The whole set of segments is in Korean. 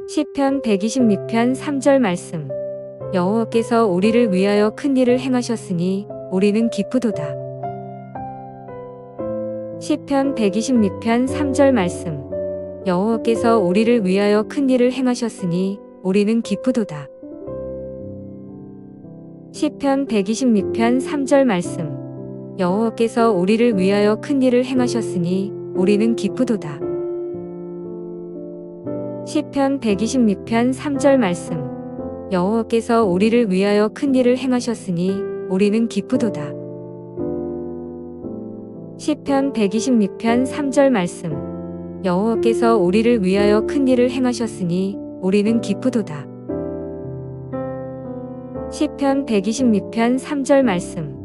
시편 126편 3절 말씀. 여호와께서 우리를 위하여 큰 일을 행하셨으니 우리는 기쁘도다. 시편 126편 3절 말씀. 여호와께서 우리를 위하여 큰 일을 행하셨으니 우리는 기쁘도다. 시편 126편 3절 말씀. 여호와께서 우리를 위하여 큰 일을 행하셨으니 우리는 기쁘도다. 시편 126편 3절 말씀. 여호와께서 우리를 위하여 큰 일을 행하셨으니 우리는 기쁘도다. 시편 126편 3절 말씀. 여호와께서 우리를 위하여 큰 일을 행하셨으니 우리는 기쁘도다. 시편 126편 3절 말씀.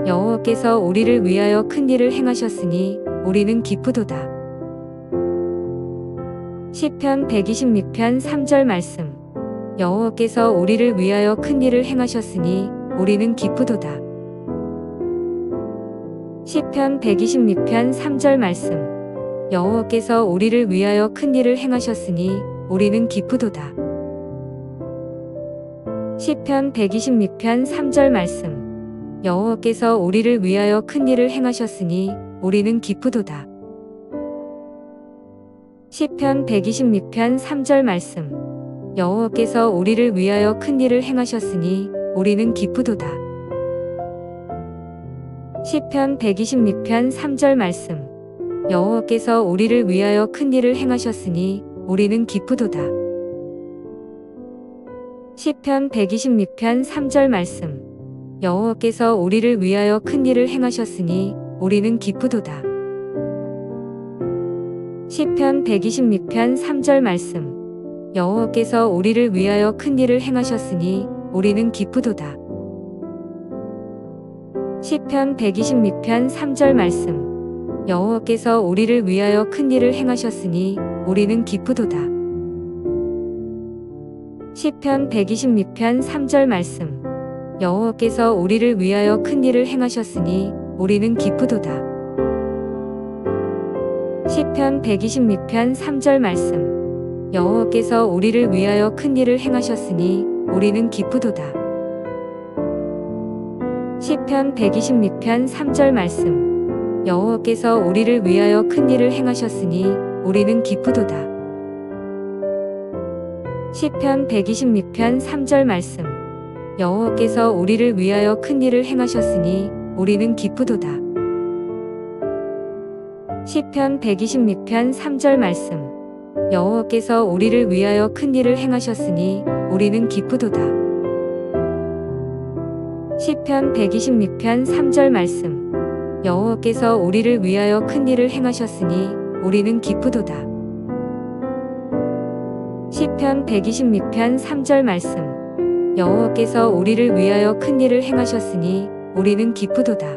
여호와께서 우리를 위하여 큰 일을 행하셨으니 우리는 기쁘도다. 시편 126편 3절 말씀. 여호와께서 우리를 위하여 큰 일을 행하셨으니 우리는 기쁘도다. 시편 126편 3절 말씀. 여호와께서 우리를 위하여 큰 일을 행하셨으니 우리는 기쁘도다. 시편 126편 3절 말씀. 여호와께서 우리를 위하여 큰 일을 행하셨으니 우리는 기쁘도다. 시편 126편 3절 말씀. 여호와께서 우리를 위하여 큰 일을 행하셨으니 우리는 기쁘도다. 시편 126편 3절 말씀. 여호와께서 우리를 위하여 큰 일을 행하셨으니 우리는 기쁘도다. 시편 126편 3절 말씀. 여호와께서 우리를 위하여 큰 일을 행하셨으니 우리는 기쁘도다. 시편 126편 3절 말씀. 여호와께서 우리를 위하여 큰 일을 행하셨으니 우리는 기쁘도다. 시편 126편 3절 말씀. 여호와께서 우리를 위하여 큰 일을 행하셨으니 우리는 기쁘도다. 시편 126편 3절 말씀. 여호와께서 우리를 위하여 큰 일을 행하셨으니 우리는 기쁘도다. 시편 126편 3절 말씀. 여호와께서 우리를 위하여 큰 일을 행하셨으니 우리는 기쁘도다. 시편 126편 3절 말씀. 여호와께서 우리를 위하여 큰 일을 행하셨으니 우리는 기쁘도다. 시편 126편 3절 말씀. 여호와께서 우리를 위하여 큰 일을 행하셨으니 우리는 기쁘도다. 시편 126편 3절 말씀. 여호와께서 우리를 위하여 큰 일을 행하셨으니 우리는 기쁘도다. 시편 126편 3절 말씀. 여호와께서 우리를 위하여 큰 일을 행하셨으니 우리는 기쁘도다. 시편 126편 3절 말씀. 여호와께서 우리를 위하여 큰 일을 행하셨으니 우리는 기쁘도다.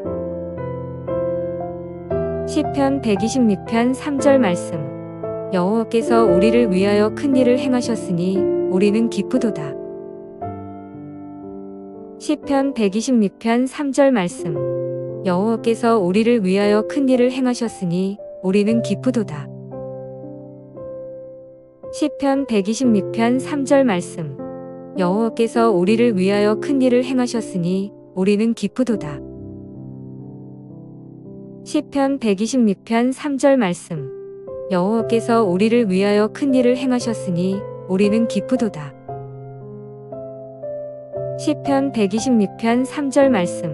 시편 126편 3절 말씀. 여호와께서 우리를 위하여 큰 일을 행하셨으니 우리는 기쁘도다. 시편 126편 3절 말씀. 여호와께서 우리를 위하여 큰 일을 행하셨으니 우리는 기쁘도다. 시편 126편 3절 말씀. 여호와께서 우리를 위하여 큰 일을 행하셨으니 우리는 기쁘도다. 시편 126편 3절 말씀. 여호와께서 우리를 위하여 큰 일을 행하셨으니 우리는 기쁘도다. 시편 126편 3절 말씀.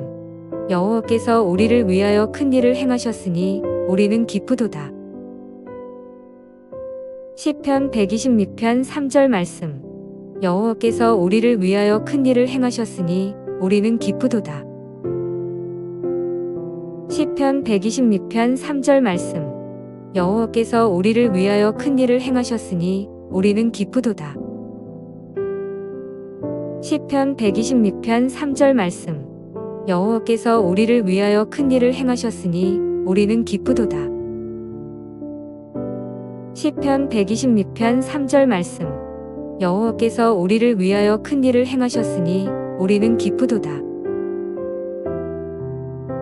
여호와께서 우리를 위하여 큰 일을 행하셨으니 우리는 기쁘도다. 시편 126편 3절 말씀. 여호와께서 우리를 위하여 큰 일을 행하셨으니 우리는 기쁘도다. 시편 126편 3절 말씀. 여호와께서 우리를 위하여 큰 일을 행하셨으니 우리는 기쁘도다. 시편 126편 3절 말씀. 여호와께서 우리를 위하여 큰 일을 행하셨으니 우리는 기쁘도다. 시편 126편 3절 말씀. 여호와께서 우리를 위하여 큰 일을 행하셨으니 우리는 기쁘도다.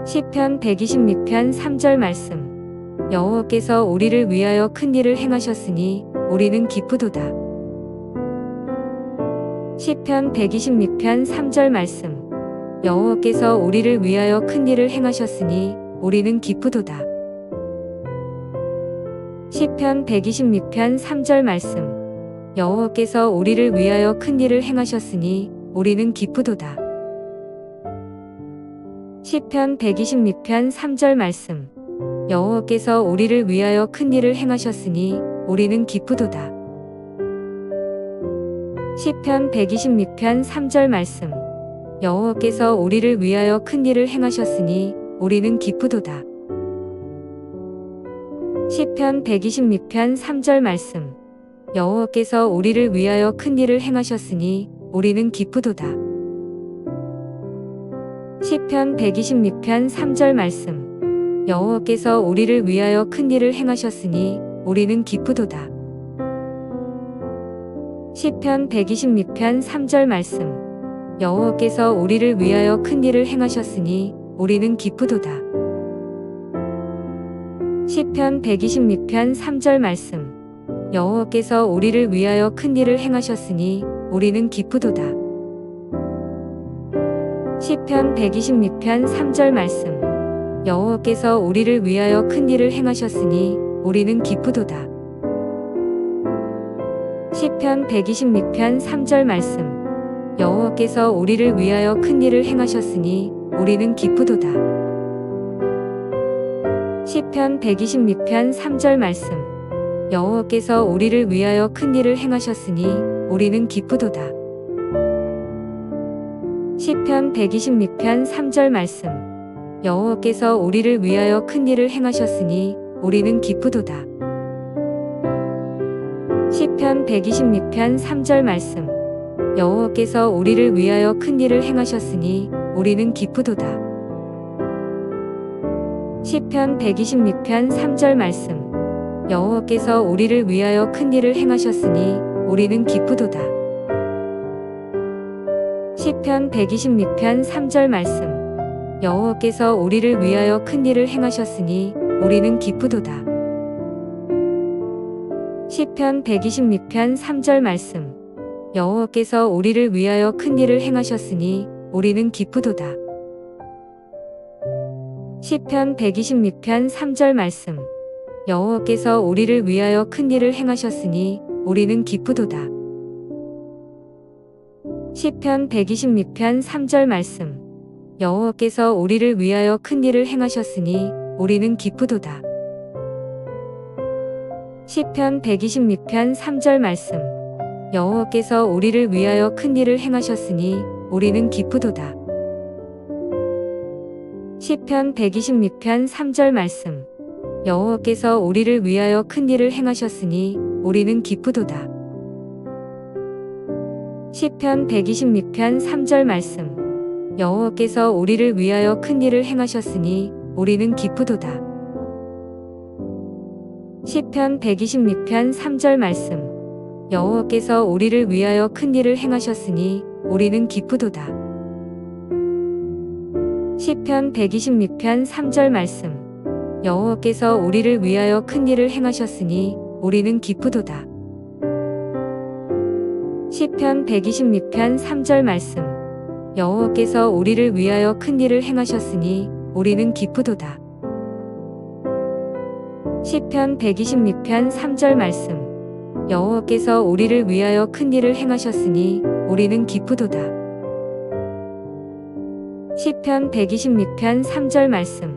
시편 126편 3절 말씀. 여호와께서 우리를 위하여 큰 일을 행하셨으니 우리는 기쁘도다. 시편 126편 3절 말씀. 여호와께서 우리를 위하여 큰 일을 행하셨으니 우리는 기쁘도다. 시편 126편 3절 말씀. 여호와께서 우리를 위하여 큰 일을 행하셨으니 우리는 기쁘도다. 시편 126편 3절 말씀. 여호와께서 우리를 위하여 큰 일을 행하셨으니 우리는 기쁘도다. 시편 126편 3절 말씀. 여호와께서 우리를 위하여 큰 일을 행하셨으니 우리는 기쁘도다. 시편 126편 3절 말씀. 여호와께서 우리를 위하여 큰 일을 행하셨으니 우리는 기쁘도다. 시편 126편 3절 말씀. 여호와께서 우리를 위하여 큰 일을 행하셨으니 우리는 기쁘도다. 시편 126편 3절 말씀. 여호와께서 우리를 위하여 큰 일을 행하셨으니 우리는 기쁘도다. 시편 126편 3절 말씀. 여호와께서 우리를 위하여 큰 일을 행하셨으니 우리는 기쁘도다. 시편 126편 3절 말씀. 여호와께서 우리를 위하여 큰 일을 행하셨으니 우리는 기쁘도다. 시편 126편 3절 말씀. 여호와께서 우리를 위하여 큰 일을 행하셨으니 우리는 기쁘도다. 시편 126편 3절 말씀. 여호와께서 우리를 위하여 큰 일을 행하셨으니 우리는 기쁘도다. 시편 126편 3절 말씀. 여호와께서 우리를 위하여 큰 일을 행하셨으니 우리는 기쁘도다. 시편 126편 3절 말씀. 여호와께서 우리를 위하여 큰 일을 행하셨으니 우리는 기쁘도다. 시편 126편 3절 말씀. 여호와께서 우리를 위하여 큰 일을 행하셨으니 우리는 기쁘도다. 시편 126편 3절 말씀. 여호와께서 우리를 위하여 큰 일을 행하셨으니 우리는 기쁘도다. 시편 126편 3절 말씀. 여호와께서 우리를 위하여 큰 일을 행하셨으니 우리는 기쁘도다. 시편 126편 3절 말씀. 여호와께서 우리를 위하여 큰 일을 행하셨으니 우리는 기쁘도다. 시편 126편 3절 말씀. 여호와께서 우리를 위하여 큰 일을 행하셨으니 우리는 기쁘도다. 시편 126편 3절 말씀. 여호와께서 우리를 위하여 큰 일을 행하셨으니 우리는 기쁘도다. 시편 126편 3절 말씀. 여호와께서 우리를 위하여 큰 일을 행하셨으니 우리는 기쁘도다. 시편 126편 3절 말씀. 여호와께서 우리를 위하여 큰 일을 행하셨으니 우리는 기쁘도다. 시편 126편 3절 말씀. 여호와께서 우리를 위하여 큰 일을 행하셨으니 우리는 기쁘도다. 시편 126편 3절 말씀. 여호와께서 우리를 위하여 큰 일을 행하셨으니 우리는 기쁘도다. 시편 126편 3절 말씀. 여호와께서 우리를 위하여 큰 일을 행하셨으니 우리는 기쁘도다. 시편 126편 3절 말씀. 여호와께서 우리를 위하여 큰 일을 행하셨으니 우리는 기쁘도다. 시편 126편 3절 말씀.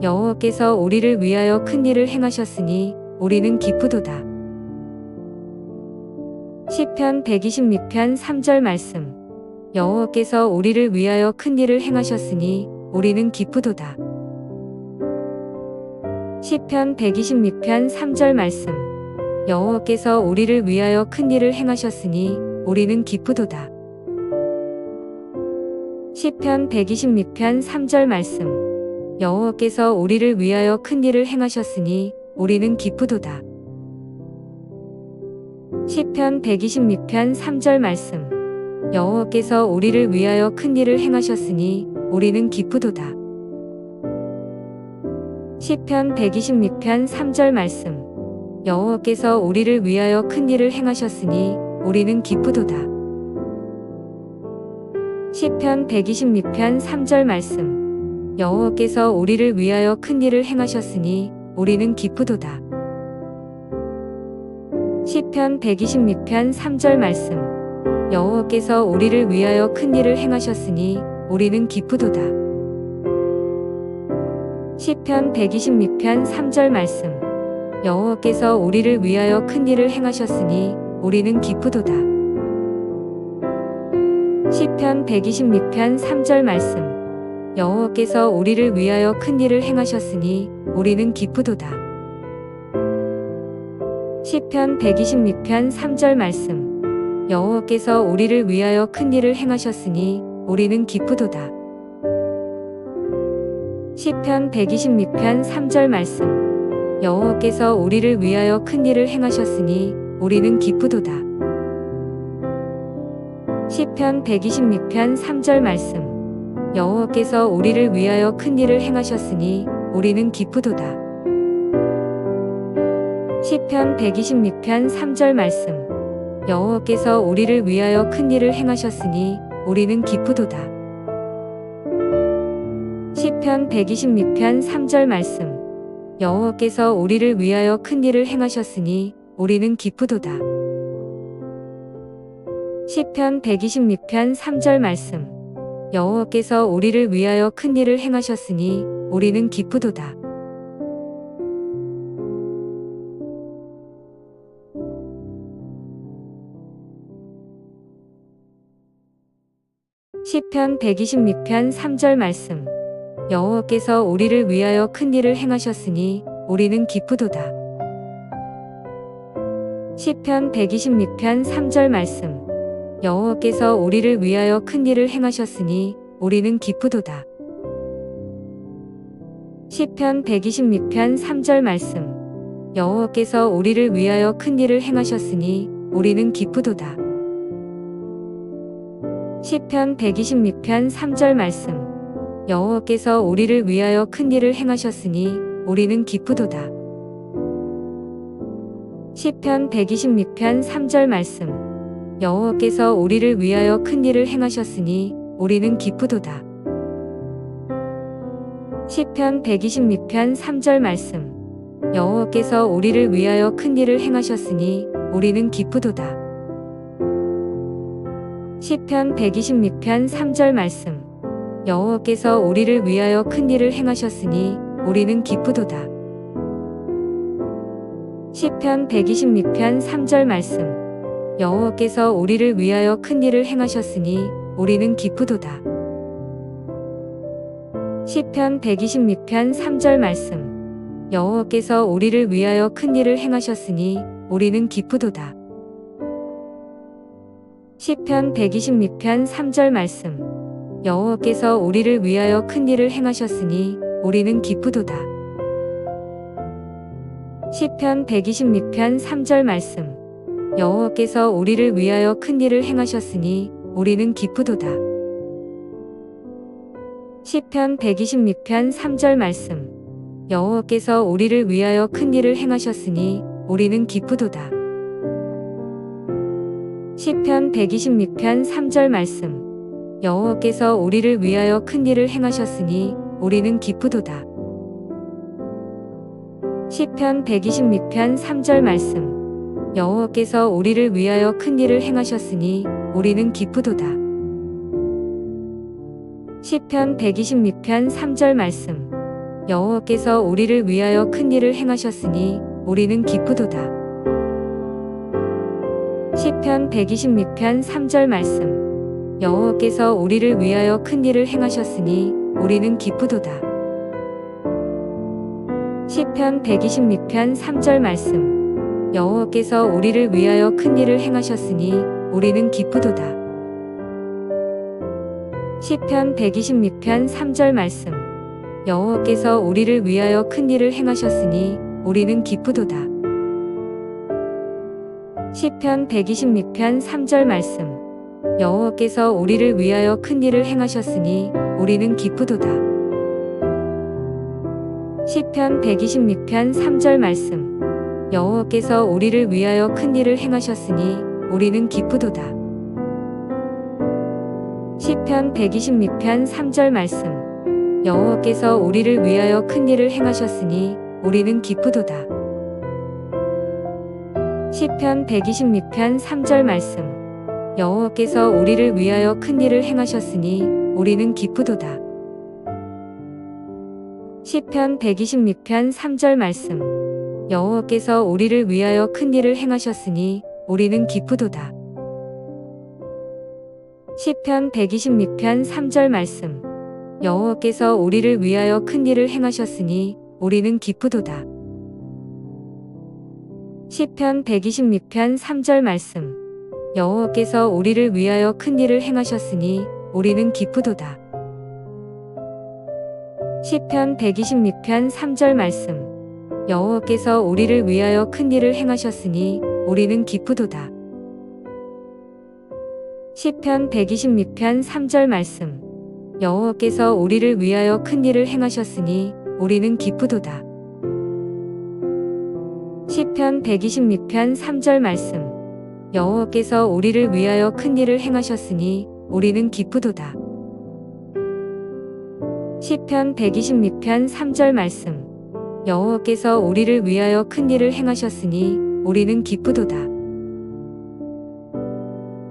여호와께서 우리를 위하여 큰 일을 행하셨으니 우리는 기쁘도다. 시편 126편 3절 말씀. 여호와께서 우리를 위하여 큰 일을 행하셨으니 우리는 기쁘도다. 시편 126편 3절 말씀. 여호와께서 우리를 위하여 큰 일을 행하셨으니 우리는 기쁘도다. 시편 126편 3절 말씀. 여호와께서 우리를 위하여 큰 일을 행하셨으니 우리는 기쁘도다. 시편 126편 3절 말씀. 여호와께서 우리를 위하여 큰 일을 행하셨으니 우리는 기쁘도다. 시편 126편 3절 말씀. 여호와께서 우리를 위하여 큰 일을 행하셨으니 우리는 기쁘도다. 시편 126편 3절 말씀. 여호와께서 우리를 위하여 큰 일을 행하셨으니 우리는 기쁘도다. 시편 126편 3절 말씀. 여호와께서 우리를 위하여 큰 일을 행하셨으니 우리는 기쁘도다. 시편 126편 3절 말씀. 여호와께서 우리를 위하여 큰 일을 행하셨으니 우리는 기쁘도다. 시편 126편 3절 말씀. 여호와께서 우리를 위하여 큰 일을 행하셨으니 우리는 기쁘도다. 시편 126편 3절 말씀. 여호와께서 우리를 위하여 큰 일을 행하셨으니 우리는 기쁘도다. 시편 126편 3절 말씀. 여호와께서 우리를 위하여 큰 일을 행하셨으니 우리는 기쁘도다. 시편 126편 3절 말씀. 여호와께서 우리를 위하여 큰 일을 행하셨으니 우리는 기쁘도다. 시편 126편 3절 말씀. 여호와께서 우리를 위하여 큰 일을 행하셨으니 우리는 기쁘도다. 시편 126편 3절 말씀. 여호와께서 우리를 위하여 큰 일을 행하셨으니 우리는 기쁘도다. 시편 126편 3절 말씀. 여호와께서 우리를 위하여 큰 일을 행하셨으니 우리는 기쁘도다. 시편 126편 3절 말씀. 여호와께서 우리를 위하여 큰 일을 행하셨으니 우리는 기쁘도다. 시편 126편 3절 말씀. 여호와께서 우리를 위하여 큰 일을 행하셨으니 우리는 기쁘도다. 시편 126편 3절 말씀. 여호와께서 우리를 위하여 큰 일을 행하셨으니 우리는 기쁘도다. 시편 126편 3절 말씀. 여호와께서 우리를 위하여 큰 일을 행하셨으니 우리는 기쁘도다. 시편 126편 3절 말씀. 여호와께서 우리를 위하여 큰 일을 행하셨으니 우리는 기쁘도다. 시편 126편 3절 말씀. 여호와께서 우리를 위하여 큰 일을 행하셨으니 우리는 기쁘도다. 시편 126편 3절 말씀. 여호와께서 우리를 위하여 큰 일을 행하셨으니 우리는 기쁘도다. 시편 126편 3절 말씀. 여호와께서 우리를 위하여 큰 일을 행하셨으니 우리는 기쁘도다. 시편 126편 3절 말씀. 여호와께서 우리를 위하여 큰 일을 행하셨으니 우리는 기쁘도다. 시편 126편 3절 말씀. 여호와께서 우리를 위하여 큰 일을 행하셨으니 우리는 기쁘도다. 시편 126편 3절 말씀. 여호와께서 우리를 위하여 큰 일을 행하셨으니 우리는 기쁘도다. 시편 126편 3절 말씀. 여호와께서 우리를 위하여 큰 일을 행하셨으니 우리는 기쁘도다. 시편 126편 3절 말씀. 여호와께서 우리를 위하여 큰 일을 행하셨으니 우리는 기쁘도다. 시편 126편 3절 말씀. 여호와께서 우리를 위하여 큰 일을 행하셨으니 우리는 기쁘도다. 시편 126편 3절 말씀. 여호와께서 우리를 위하여 큰 일을 행하셨으니 우리는 기쁘도다. 시편 126편 3절 말씀. 여호와께서 우리를 위하여 큰 일을 행하셨으니 우리는 기쁘도다. 시편 126편 3절 말씀. 여호와께서 우리를 위하여 큰 일을 행하셨으니 우리는 기쁘도다. 시편 126편 3절 말씀. 여호와께서 우리를 위하여 큰 일을 행하셨으니 우리는 기쁘도다. 시편 126편 3절 말씀. 여호와께서 우리를 위하여 큰 일을 행하셨으니 우리는 기쁘도다. 시편 126편 3절 말씀. 여호와께서 우리를 위하여 큰 일을 행하셨으니 우리는 기쁘도다. 시편 126편 3절 말씀. 여호와께서 우리를 위하여 큰 일을 행하셨으니 우리는 기쁘도다. 시편 126편 3절 말씀. 여호와께서 우리를 위하여 큰 일을 행하셨으니 우리는 기쁘도다. 시편 126편 3절 말씀. 여호와께서 우리를 위하여 큰 일을 행하셨으니 우리는 기쁘도다. 시편 126편 3절 말씀. 여호와께서 우리를 위하여 큰 일을 행하셨으니 우리는 기쁘도다. 시편 126편 3절 말씀. 여호와께서 우리를 위하여 큰 일을 행하셨으니 우리는 기쁘도다. 시편 126편 3절 말씀. 여호와께서 우리를 위하여 큰 일을 행하셨으니 우리는 기쁘도다. 시편 126편 3절 말씀. 여호와께서 우리를 위하여 큰 일을 행하셨으니 우리는 기쁘도다. 시편 126편 3절 말씀. 여호와께서 우리를 위하여 큰 일을 행하셨으니 우리는 기쁘도다. 시편 126편 3절 말씀. 여호와께서 우리를 위하여 큰 일을 행하셨으니 우리는 기쁘도다.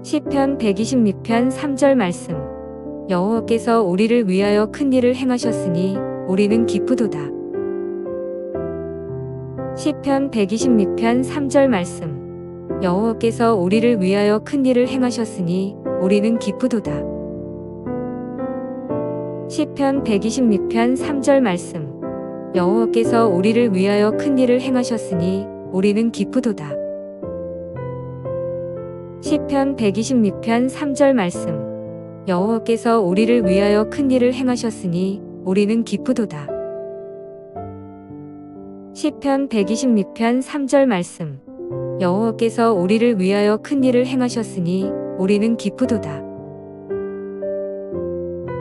시편 126편 3절 말씀. 여호와께서 우리를 위하여 큰 일을 행하셨으니 우리는 기쁘도다. 시편 126편 3절 말씀. 여호와께서 우리를 위하여 큰 일을 행하셨으니 우리는 기쁘도다. 시편 126편 3절 말씀. 여호와께서 우리를 위하여 큰 일을 행하셨으니 우리는 기쁘도다. 시편 126편 3절 말씀. 여호와께서 우리를 위하여 큰 일을 행하셨으니 우리는 기쁘도다. 시편 126편 3절 말씀. 여호와께서 우리를 위하여 큰 일을 행하셨으니 우리는 기쁘도다.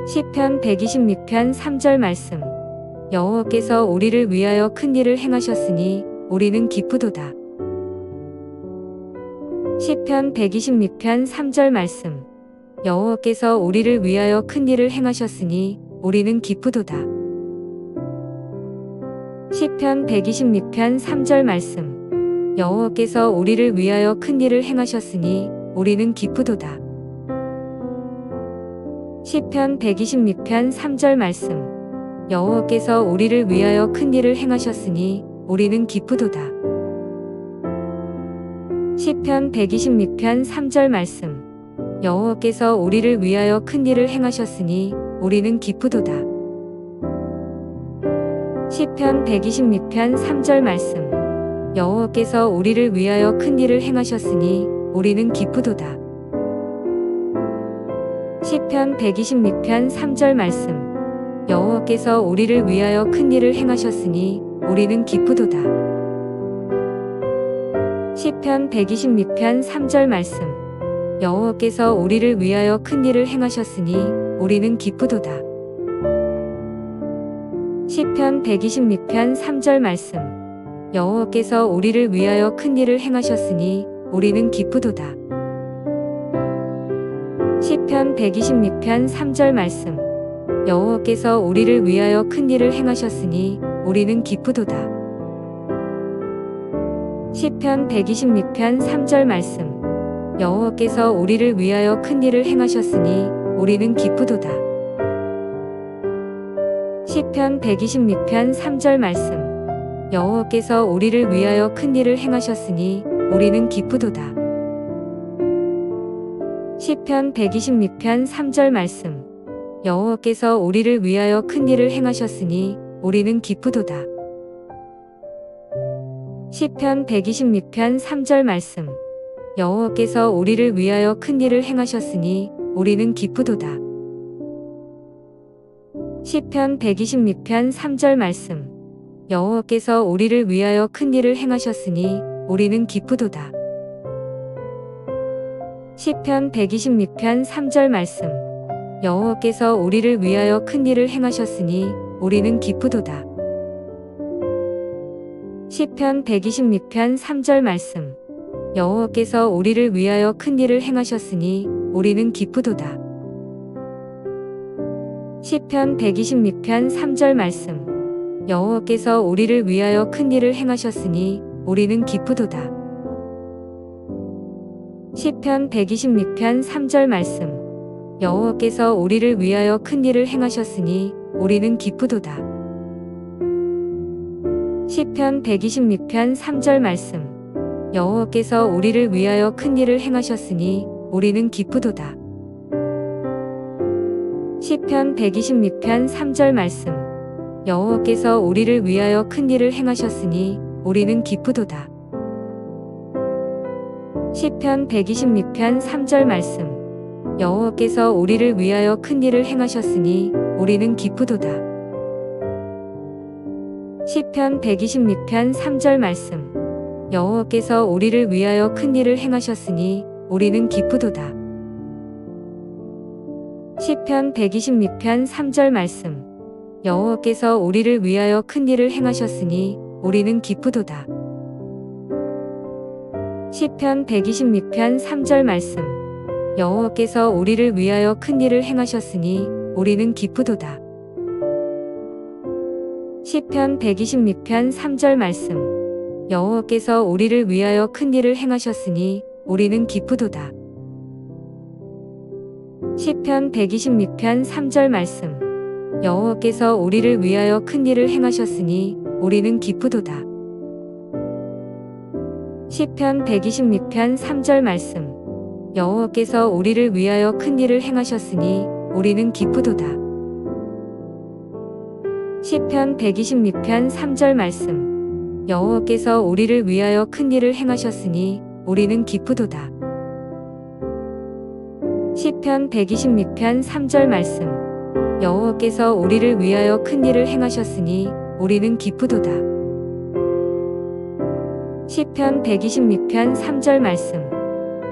시편 126편 3절 말씀. 여호와께서 우리를 위하여 큰 일을 행하셨으니 우리는 기쁘도다. 시편 126편 3절 말씀. 여호와께서 우리를 위하여 큰 일을 행하셨으니 우리는 기쁘도다. 시편 126편 3절 말씀. 여호와께서 우리를 위하여 큰 일을 행하셨으니 우리는 기쁘도다. 시편 126편 3절 말씀. 여호와께서 우리를 위하여 큰 일을 행하셨으니 우리는 기쁘도다. 시편 126편 3절 말씀. 여호와께서 우리를 위하여 큰 일을 행하셨으니 우리는 기쁘도다. 시편 126편 3절 말씀. 여호와께서 우리를 위하여 큰 일을 행하셨으니 우리는 기쁘도다. 시편 126편 3절 말씀. 여호와께서 우리를 위하여 큰 일을 행하셨으니 우리는 기쁘도다. 시편 126편 3절 말씀. 여호와께서 우리를 위하여 큰 일을 행하셨으니 우리는 기쁘도다. 시편 126편 3절 말씀. 여호와께서 우리를 위하여 큰 일을 행하셨으니 우리는 기쁘도다. 시편 126편 3절 말씀. 여호와께서 우리를 위하여 큰 일을 행하셨으니 우리는 기쁘도다. 시편 126편 3절 말씀. 여호와께서 우리를 위하여 큰 일을 행하셨으니 우리는 기쁘도다. 시편 126편 3절 말씀. 여호와께서 우리를 위하여 큰 일을 행하셨으니 우리는 기쁘도다. 시편 126편 3절 말씀. 여호와께서 우리를 위하여 큰 일을 행하셨으니 우리는 기쁘도다. 시편 126편 3절 말씀. 여호와께서 우리를 위하여 큰 일을 행하셨으니 우리는 기쁘도다. 시편 126편 3절 말씀. 여호와께서 우리를 위하여 큰 일을 행하셨으니 우리는 기쁘도다. 시편 126편 3절 말씀. 여호와께서 우리를 위하여 큰 일을 행하셨으니 우리는 기쁘도다. 시편 126편 3절 말씀. 여호와께서 우리를 위하여 큰 일을 행하셨으니 우리는 기쁘도다. 시편 126편 3절 말씀. 여호와께서 우리를 위하여 큰 일을 행하셨으니 우리는 기쁘도다. 시편 126편 3절 말씀. 여호와께서 우리를 위하여 큰 일을 행하셨으니 우리는 기쁘도다. 시편 126편 3절 말씀. 여호와께서 우리를 위하여 큰 일을 행하셨으니 우리는 기쁘도다. 시편 126편 3절 말씀. 여호와께서 우리를 위하여 큰 일을 행하셨으니 우리는 기쁘도다. 시편 126편 3절 말씀. 여호와께서 우리를 위하여 큰 일을 행하셨으니 우리는 기쁘도다. 시편 126편 3절 말씀. 여호와께서 우리를 위하여 큰 일을 행하셨으니 우리는 기쁘도다. 시편 126편 3절 말씀. 여호와께서 우리를 위하여 큰 일을 행하셨으니 우리는 기쁘도다. 시편 126편 3절 말씀. 여호와께서 우리를 위하여 큰 일을 행하셨으니 우리는 기쁘도다. 시편 126편 3절 말씀. 여호와께서 우리를 위하여 큰 일을 행하셨으니 우리는 기쁘도다. 시편 126편 3절 말씀. 여호와께서 우리를 위하여 큰 일을 행하셨으니 우리는 기쁘도다. 시편 126편 3절 말씀. 여호와께서 우리를 위하여 큰 일을 행하셨으니 우리는 기쁘도다. 시편 126편 3절 말씀. 여호와께서 우리를 위하여 큰 일을 행하셨으니 우리는 기쁘도다. 시편 126편 3절 말씀. 여호와께서 우리를 위하여 큰 일을 행하셨으니 우리는 기쁘도다. 시편 126편 3절 말씀.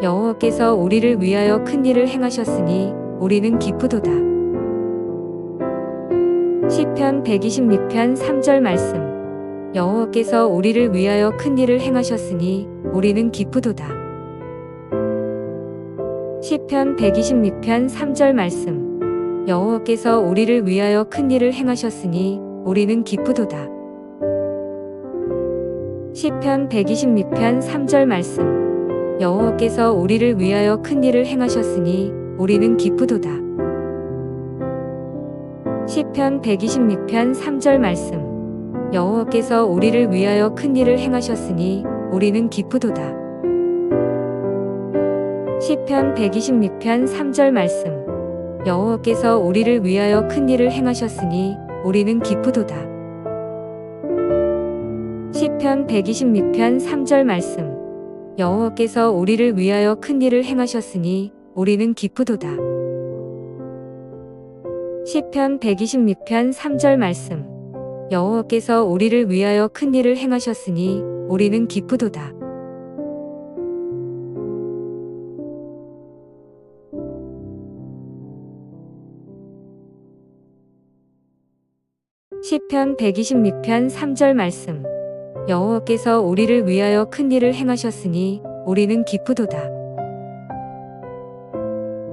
여호와께서 우리를 위하여 큰 일을 행하셨으니 우리는 기쁘도다. 시편 126편 3절 말씀. 여호와께서 우리를 위하여 큰 일을 행하셨으니 우리는 기쁘도다. 시편 126편 3절 말씀. 여호와께서 우리를 위하여 큰 일을 행하셨으니 우리는 기쁘도다. 시편 126편 3절 말씀. 여호와께서 우리를 위하여 큰 일을 행하셨으니 우리는 기쁘도다. 시편 126편 3절 말씀. 여호와께서 우리를 위하여 큰 일을 행하셨으니 우리는 기쁘도다. 시편 126편 3절 말씀. 여호와께서 우리를 위하여 큰 일을 행하셨으니 우리는 기쁘도다. 시편 126편 3절 말씀. 여호와께서 우리를 위하여 큰 일을 행하셨으니 우리는 기쁘도다. 시편 126편 3절 말씀. 여호와께서 우리를 위하여 큰 일을 행하셨으니 우리는 기쁘도다. 시편 126편 3절 말씀. 여호와께서 우리를 위하여 큰 일을 행하셨으니 우리는 기쁘도다.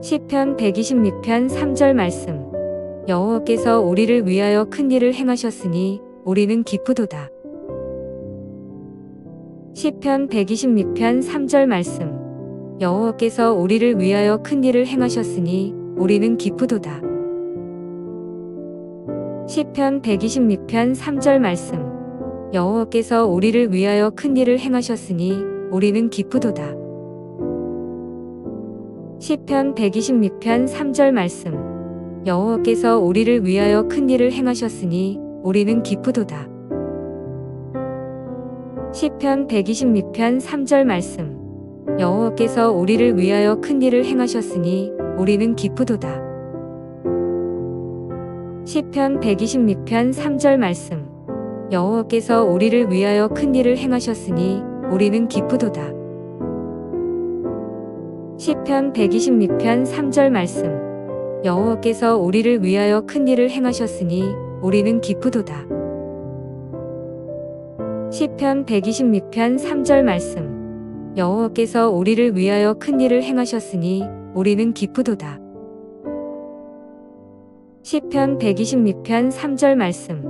시편 126편 3절 말씀. 여호와께서 우리를 위하여 큰 일을 행하셨으니 우리는 기쁘도다. 시편 126편 3절 말씀. 여호와께서 우리를 위하여 큰 일을 행하셨으니 우리는 기쁘도다. 시편 126편 3절 말씀. 여호와께서 우리를 위하여 큰 일을 행하셨으니 우리는 기쁘도다. 시편 126편 3절 말씀. 여호와께서 우리를 위하여 큰 일을 행하셨으니 우리는 기쁘도다. 시편 126편 3절 말씀. 여호와께서 우리를 위하여 큰 일을 행하셨으니 우리는 기쁘도다. 시편 126편 3절 말씀. 여호와께서 우리를 위하여 큰 일을 행하셨으니 우리는 기쁘도다. 시편 126편 3절 말씀. 여호와께서 우리를 위하여 큰 일을 행하셨으니 우리는 기쁘도다. 시편 126편 3절 말씀. 여호와께서 우리를 위하여 큰 일을 행하셨으니 우리는 기쁘도다. 시편 126편 3절 말씀.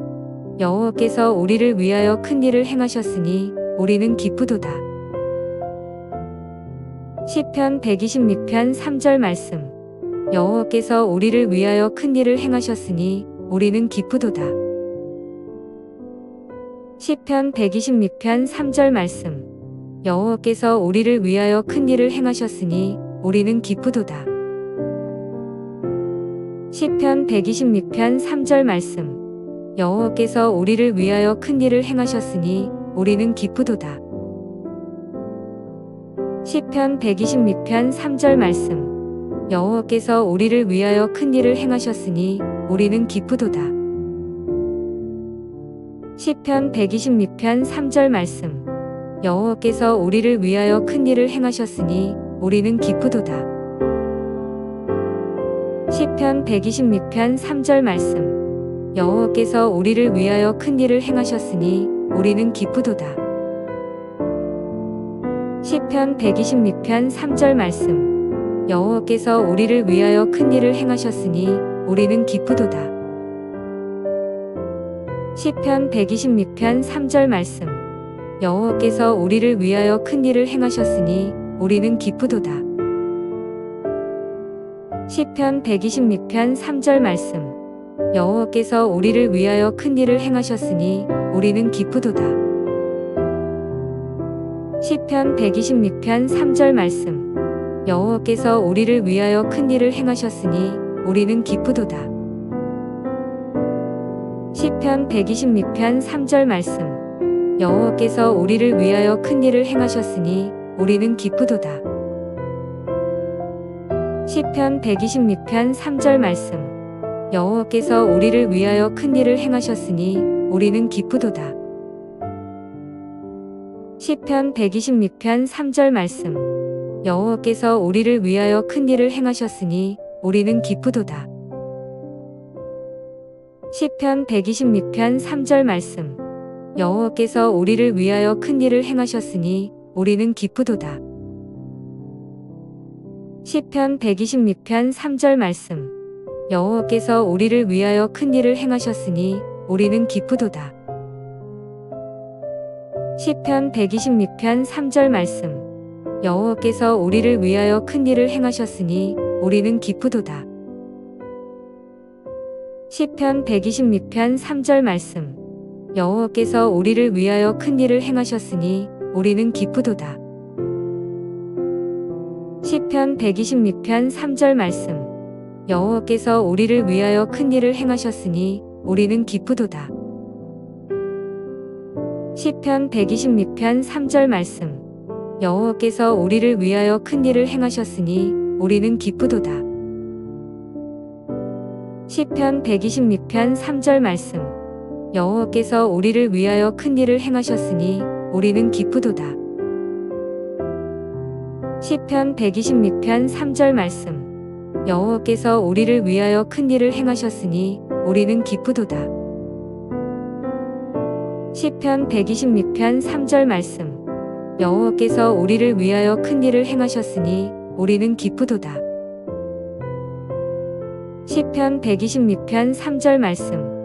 여호와께서 우리를 위하여 큰 일을 행하셨으니 우리는 기쁘도다. 시편 126편 3절 말씀. 여호와께서 우리를 위하여 큰 일을 행하셨으니 우리는 기쁘도다. 시편 126편 3절 말씀. 여호와께서 우리를 위하여 큰 일을 행하셨으니 우리는 기쁘도다. 시편 126편 3절 말씀. 여호와께서 우리를 위하여 큰 일을 행하셨으니 우리는 기쁘도다. 시편 126편 3절 말씀. 여호와께서 우리를 위하여 큰 일을 행하셨으니 우리는 기쁘도다. 시편 126편 3절 말씀. 여호와께서 우리를 위하여 큰 일을 행하셨으니 우리는 기쁘도다. 시편 126편 3절 말씀. 여호와께서 우리를 위하여 큰 일을 행하셨으니 우리는 기쁘도다. 시편 126편 3절 말씀. 여호와께서 우리를 위하여 큰 일을 행하셨으니 우리는 기쁘도다. 시편 126편 3절 말씀. 여호와께서 우리를 위하여 큰 일을 행하셨으니 우리는 기쁘도다. 시편 126편 3절 말씀. 여호와께서 우리를 위하여 큰 일을 행하셨으니 우리는 기쁘도다. 시편 126편 3절 말씀. 여호와께서 우리를 위하여 큰 일을 행하셨으니 우리는 기쁘도다. 시편 126편 3절 말씀. 여호와께서 우리를 위하여 큰 일을 행하셨으니 우리는 기쁘도다. 시편 126편 3절 말씀. 여호와께서 우리를 위하여 큰 일을 행하셨으니 우리는 기쁘도다. 시편 126편 3절 말씀. 여호와께서 우리를 위하여 큰 일을 행하셨으니 우리는 기쁘도다. 시편 126편 3절 말씀. 여호와께서 우리를 위하여 큰 일을 행하셨으니 우리는 기쁘도다. 시편 126편 3절 말씀. 여호와께서 우리를 위하여 큰 일을 행하셨으니 우리는 기쁘도다. 시편 126편 3절 말씀. 여호와께서 우리를 위하여 큰 일을 행하셨으니 우리는 기쁘도다. 시편 126편 3절 말씀. 여호와께서 우리를 위하여 큰 일을 행하셨으니 우리는 기쁘도다. 시편 126편 3절 말씀. 여호와께서 우리를 위하여 큰 일을 행하셨으니 우리는 기쁘도다. 시편 126편 3절 말씀. 여호와께서 우리를 위하여 큰 일을 행하셨으니 우리는 기쁘도다. 시편 126편 3절 말씀. 여호와께서 우리를 위하여 큰 일을 행하셨으니 우리는 기쁘도다. 시편 126편 3절 말씀. 여호와께서 우리를 위하여 큰 일을 행하셨으니 우리는 기쁘도다. 시편 126편 3절 말씀. 여호와께서 우리를 위하여 큰 일을 행하셨으니 우리는 기쁘도다. 시편 126편 3절 말씀.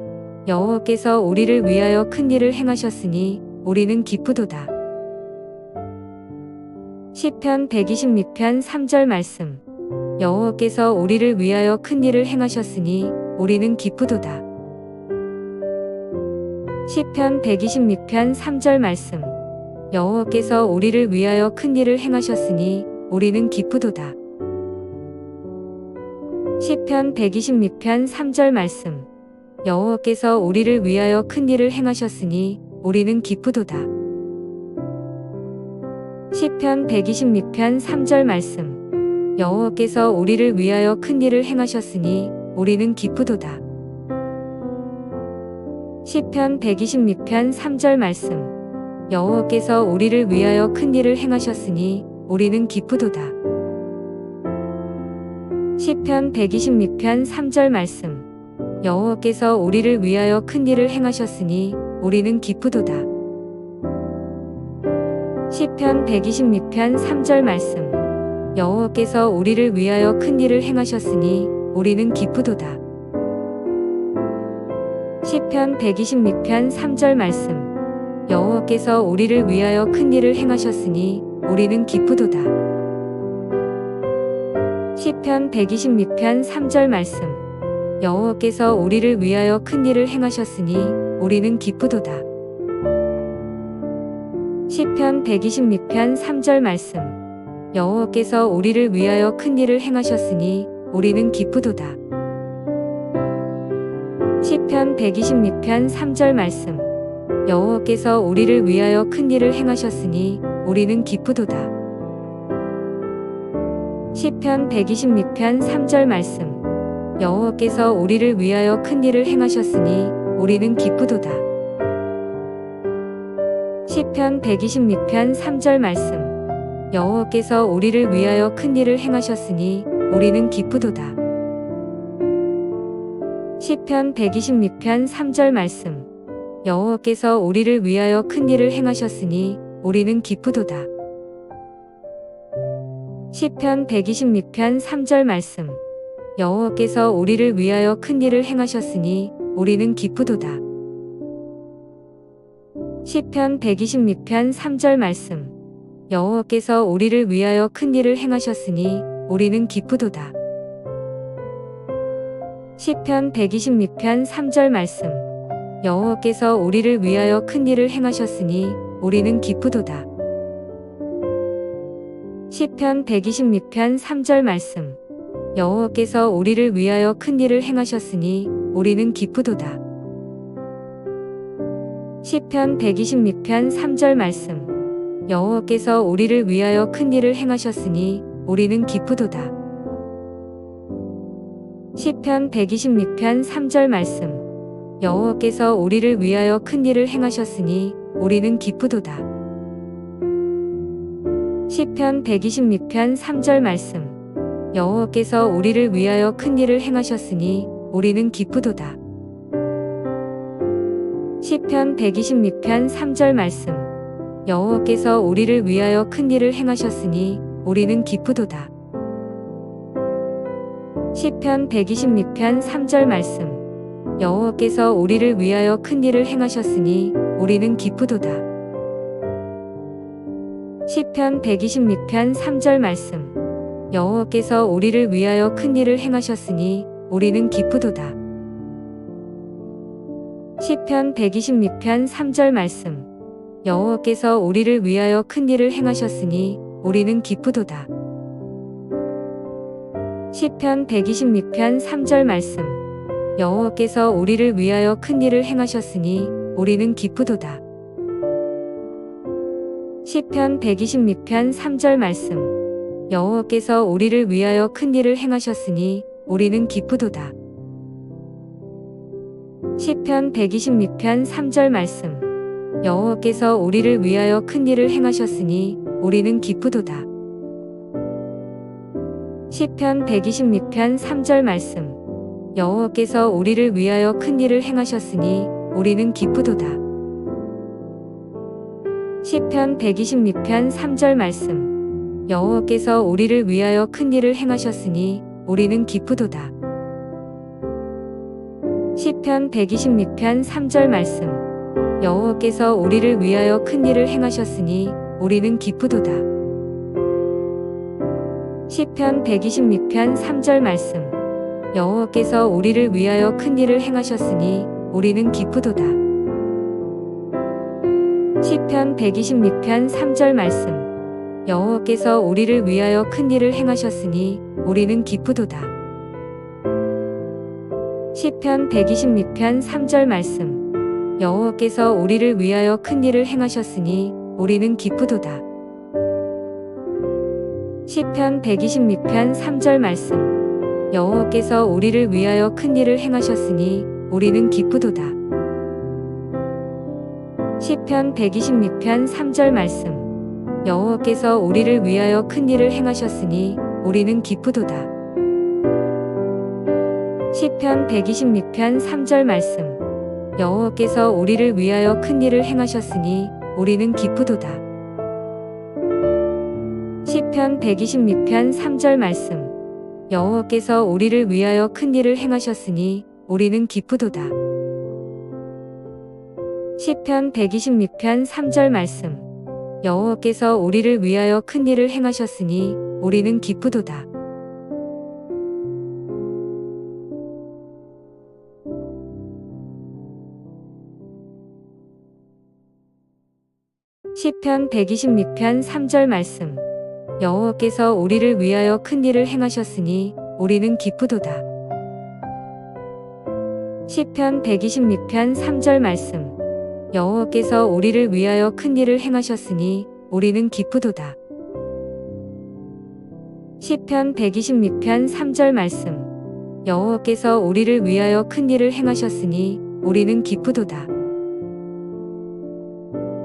여호와께서 우리를 위하여 큰 일을 행하셨으니 우리는 기쁘도다. 시편 126편 3절 말씀. 여호와께서 우리를 위하여 큰 일을 행하셨으니 우리는 기쁘도다. 시편 126편 3절 말씀. 여호와께서 우리를 위하여 큰 일을 행하셨으니 우리는 기쁘도다. 시편 126편 3절 말씀. 여호와께서 우리를 위하여 큰 일을 행하셨으니 우리는 기쁘도다. 시편 126편 3절 말씀. 여호와께서 우리를 위하여 큰 일을 행하셨으니 우리는 기쁘도다. 시편 126편 3절 말씀. 여호와께서 우리를 위하여 큰 일을 행하셨으니 우리는 기쁘도다. 시편 126편 3절 말씀. 여호와께서 우리를 위하여 큰 일을 행하셨으니 우리는 기쁘도다. 시편 126편 3절 말씀. 여호와께서 우리를 위하여 큰 일을 행하셨으니 우리는 기쁘도다. 시편 126편 3절 말씀. 여호와께서 우리를 위하여 큰 일을 행하셨으니 우리는 기쁘도다. 시편 126편 3절 말씀. 여호와께서 우리를 위하여 큰 일을 행하셨으니 우리는 기쁘도다. 시편 126편 3절 말씀. 여호와께서 우리를 위하여 큰 일을 행하셨으니 우리는 기쁘도다. 시편 126편 3절 말씀. 여호와께서 우리를 위하여 큰 일을 행하셨으니 우리는 기쁘도다. 시편 126편 3절 말씀. 여호와께서 우리를 위하여 큰 일을 행하셨으니 우리는 기쁘도다. 시편 126편 3절 말씀. 여호와께서 우리를 위하여 큰 일을 행하셨으니 우리는 기쁘도다. 시편 126편 3절 말씀. 여호와께서 우리를 위하여 큰 일을 행하셨으니 우리는 기쁘도다. 시편 126편 3절 말씀. 여호와께서 우리를 위하여 큰 일을 행하셨으니 우리는 기쁘도다. 시편 126편 3절 말씀. 여호와께서 우리를 위하여 큰 일을 행하셨으니 우리는 기쁘도다. 시편 126편 3절 말씀. 여호와께서 우리를 위하여 큰 일을 행하셨으니 우리는 기쁘도다. 시편 126편 3절 말씀. 여호와께서 우리를 위하여 큰 일을 행하셨으니 우리는 기쁘도다. 시편 126편 3절 말씀. 여호와께서 우리를 위하여 큰 일을 행하셨으니 우리는 기쁘도다. 시편 126편 3절 말씀. 여호와께서 우리를 위하여 큰 일을 행하셨으니 우리는 기쁘도다. 시편 126편 3절 말씀. 여호와께서 우리를 위하여 큰 일을 행하셨으니 우리는 기쁘도다. 시편 126편 3절 말씀. 여호와께서 우리를 위하여 큰 일을 행하셨으니 우리는 기쁘도다. 시편 126편 3절 말씀. 여호와께서 우리를 위하여 큰 일을 행하셨으니 우리는 기쁘도다. 시편 126편 3절 말씀. 여호와께서 우리를 위하여 큰 일을 행하셨으니 우리는 기쁘도다. 시편 126편 3절 말씀. 여호와께서 우리를 위하여 큰 일을 행하셨으니 우리는 기쁘도다. 시편 126편 3절 말씀. 여호와께서 우리를 위하여 큰 일을 행하셨으니 우리는 기쁘도다. 시편 126편 3절 말씀. 여호와께서 우리를 위하여 큰 일을 행하셨으니 우리는 기쁘도다. 시편 126편 3절 말씀. 여호와께서 우리를 위하여 큰 일을 행하셨으니 우리는 기쁘도다. 시편 126편 3절 말씀. 여호와께서 우리를 위하여 큰 일을 행하셨으니 우리는 기쁘도다. 시편 126편 3절 말씀. 여호와께서 우리를 위하여 큰 일을 행하셨으니 우리는 기쁘도다. 시편 126편 3절 말씀. 여호와께서 우리를 위하여 큰 일을 행하셨으니 우리는 기쁘도다. 시편 126편 3절 말씀. 여호와께서 우리를 위하여 큰 일을 행하셨으니 우리는 기쁘도다. 시편 126편 3절 말씀. 여호와께서 우리를 위하여 큰 일을 행하셨으니 우리는 기쁘도다. 시편 126편 3절 말씀. 여호와께서 우리를 위하여 큰 일을 행하셨으니 우리는 기쁘도다. 시편 126편 3절 말씀. 여호와께서 우리를 위하여 큰 일을 행하셨으니 우리는 기쁘도다. 시편 126편 3절 말씀. 여호와께서 우리를 위하여 큰 일을 행하셨으니 우리는 기쁘도다. 시편 126편 3절 말씀. 여호와께서 우리를 위하여 큰 일을 행하셨으니 우리는 기쁘도다. 시편 126편 3절 말씀. 여호와께서 우리를 위하여 큰 일을 행하셨으니 우리는 기쁘도다. 시편 126편 3절 말씀. 여호와께서 우리를 위하여 큰 일을 행하셨으니 우리는 기쁘도다. 시편 126편 3절 말씀. 여호와께서 우리를 위하여 큰 일을 행하셨으니 우리는 기쁘도다. 시편 126편 3절 말씀. 여호와께서 우리를 위하여 큰 일을 행하셨으니 우리는 기쁘도다. 시편 126편 3절 말씀. 여호와께서 우리를 위하여 큰 일을 행하셨으니 우리는 기쁘도다.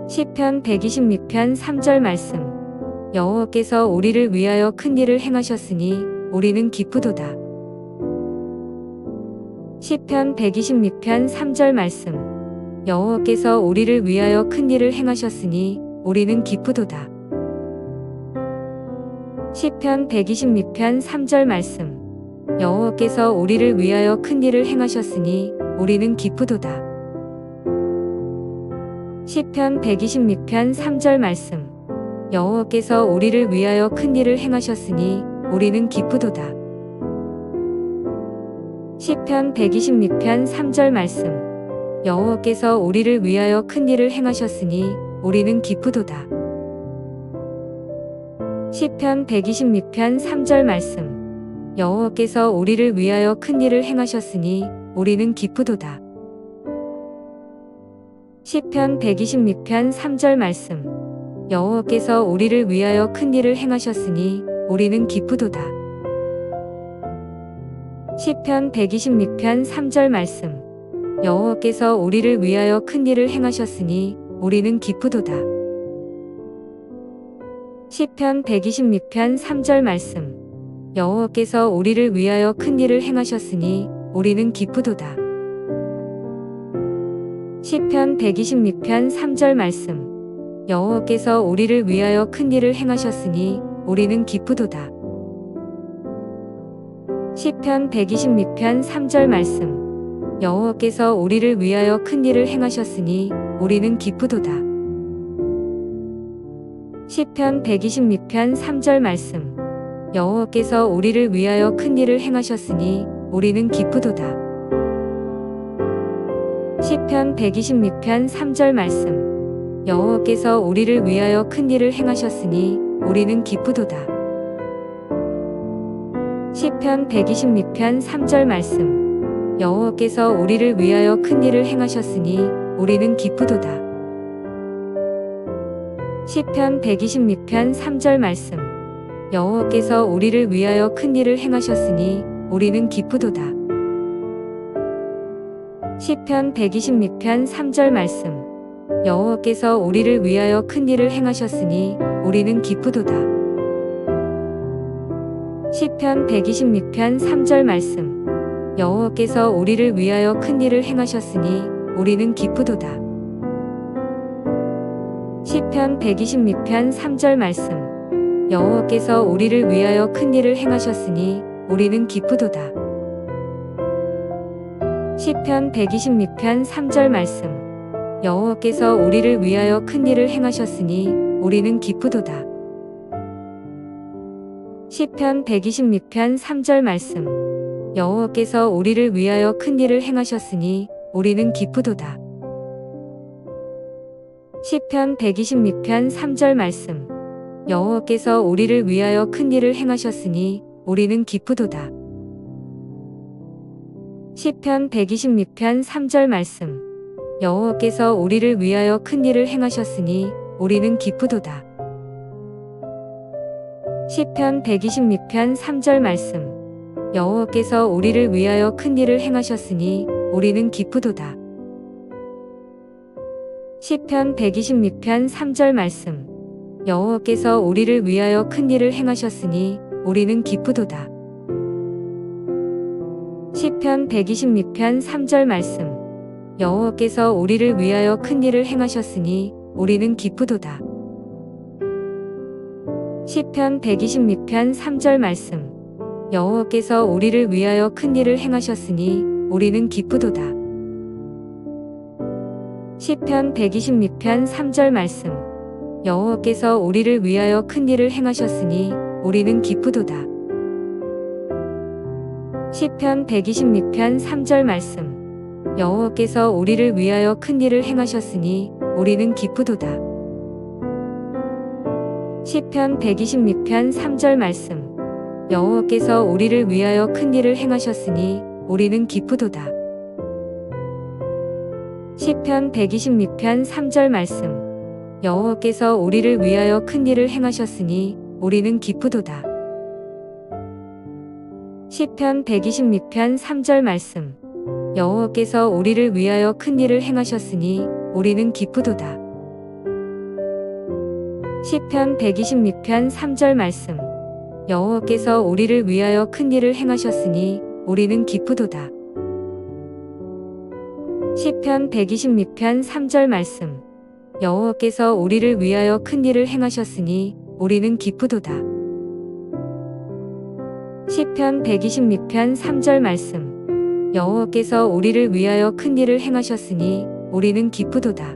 시편 126편 3절 말씀. 여호와께서 우리를 위하여 큰 일을 행하셨으니 우리는 기쁘도다. 시편 126편 3절 말씀. 여호와께서 우리를 위하여 큰 일을 행하셨으니 우리는 기쁘도다. 시편 126편 3절 말씀. 여호와께서 우리를 위하여 큰 일을 행하셨으니 우리는 기쁘도다. 시편 126편 3절 말씀. 여호와께서 우리를 위하여 큰 일을 행하셨으니 우리는 기쁘도다. 시편 126편 3절 말씀. 여호와께서 우리를 위하여 큰 일을 행하셨으니 우리는 기쁘도다. 시편 126편 3절 말씀. 여호와께서 우리를 위하여 큰 일을 행하셨으니 우리는 기쁘도다. 시편 126편 3절 말씀. 여호와께서 우리를 위하여 큰 일을 행하셨으니 우리는 기쁘도다. 시편 126편 3절 말씀. 여호와께서 우리를 위하여 큰 일을 행하셨으니 우리는 기쁘도다. 시편 126편 3절 말씀. 여호와께서 우리를 위하여 큰 일을 행하셨으니 우리는 기쁘도다. 시편 126편 3절 말씀. 여호와께서 우리를 위하여 큰 일을 행하셨으니 우리는 기쁘도다. 시편 126편 3절 말씀. 여호와께서 우리를 위하여 큰 일을 행하셨으니 우리는 기쁘도다. 시편 126편 3절 말씀. 여호와께서 우리를 위하여 큰 일을 행하셨으니 우리는 기쁘도다. 시편 126편 3절 말씀. 여호와께서 우리를 위하여 큰 일을 행하셨으니 우리는 기쁘도다. 시편 126편 3절 말씀. 여호와께서 우리를 위하여 큰 일을 행하셨으니 우리는 기쁘도다. 시편 126편 3절 말씀. 여호와께서 우리를 위하여 큰 일을 행하셨으니 우리는 기쁘도다. 시편 126편 3절 말씀. 여호와께서 우리를 위하여 큰 일을 행하셨으니 우리는 기쁘도다. 시편 126편 3절 말씀. 여호와께서 우리를 위하여 큰 일을 행하셨으니 우리는 기쁘도다. 시편 126편 3절 말씀. 여호와께서 우리를 위하여 큰 일을 행하셨으니 우리는 기쁘도다. 시편 126편 3절 말씀. 여호와께서 우리를 위하여 큰 일을 행하셨으니 우리는 기쁘도다. 시편 126편 3절 말씀. 여호와께서 우리를 위하여 큰 일을 행하셨으니 우리는 기쁘도다. 시편 126편 3절 말씀. 여호와께서 우리를 위하여 큰 일을 행하셨으니 우리는 기쁘도다. 시편 126편 3절 말씀. 여호와께서 우리를 위하여 큰 일을 행하셨으니 우리는 기쁘도다. 시편 126편 3절 말씀. 여호와께서 우리를 위하여 큰 일을 행하셨으니 우리는 기쁘도다. 시편 126편 3절 말씀. 여호와께서 우리를 위하여 큰 일을 행하셨으니 우리는 기쁘도다. 시편 126편 3절 말씀. 여호와께서 우리를 위하여 큰 일을 행하셨으니 우리는 기쁘도다. 시편 126편 3절 말씀. 여호와께서 우리를 위하여 큰 일을 행하셨으니 우리는 기쁘도다. 시편 126편 3절 말씀. 여호와께서 우리를 위하여 큰 일을 행하셨으니 우리는 기쁘도다. 시편 126편 3절 말씀. 여호와께서 우리를 위하여 큰 일을 행하셨으니 우리는 기쁘도다. 시편 126편 3절 말씀. 여호와께서 우리를 위하여 큰 일을 행하셨으니 우리는 기쁘도다. 시편 126편 3절 말씀. 여호와께서 우리를 위하여 큰 일을 행하셨으니 우리는 기쁘도다. 시편 126편 3절 말씀. 여호와께서 우리를 위하여 큰 일을 행하셨으니 우리는 기쁘도다. 시편 126편 3절 말씀. 여호와께서 우리를 위하여 큰 일을 행하셨으니 우리는 기쁘도다. 시편 126편 3절 말씀. 여호와께서 우리를 위하여 큰 일을 행하셨으니 우리는 기쁘도다. 시편 126편 3절 말씀. 여호와께서 우리를 위하여 큰 일을 행하셨으니 우리는 기쁘도다.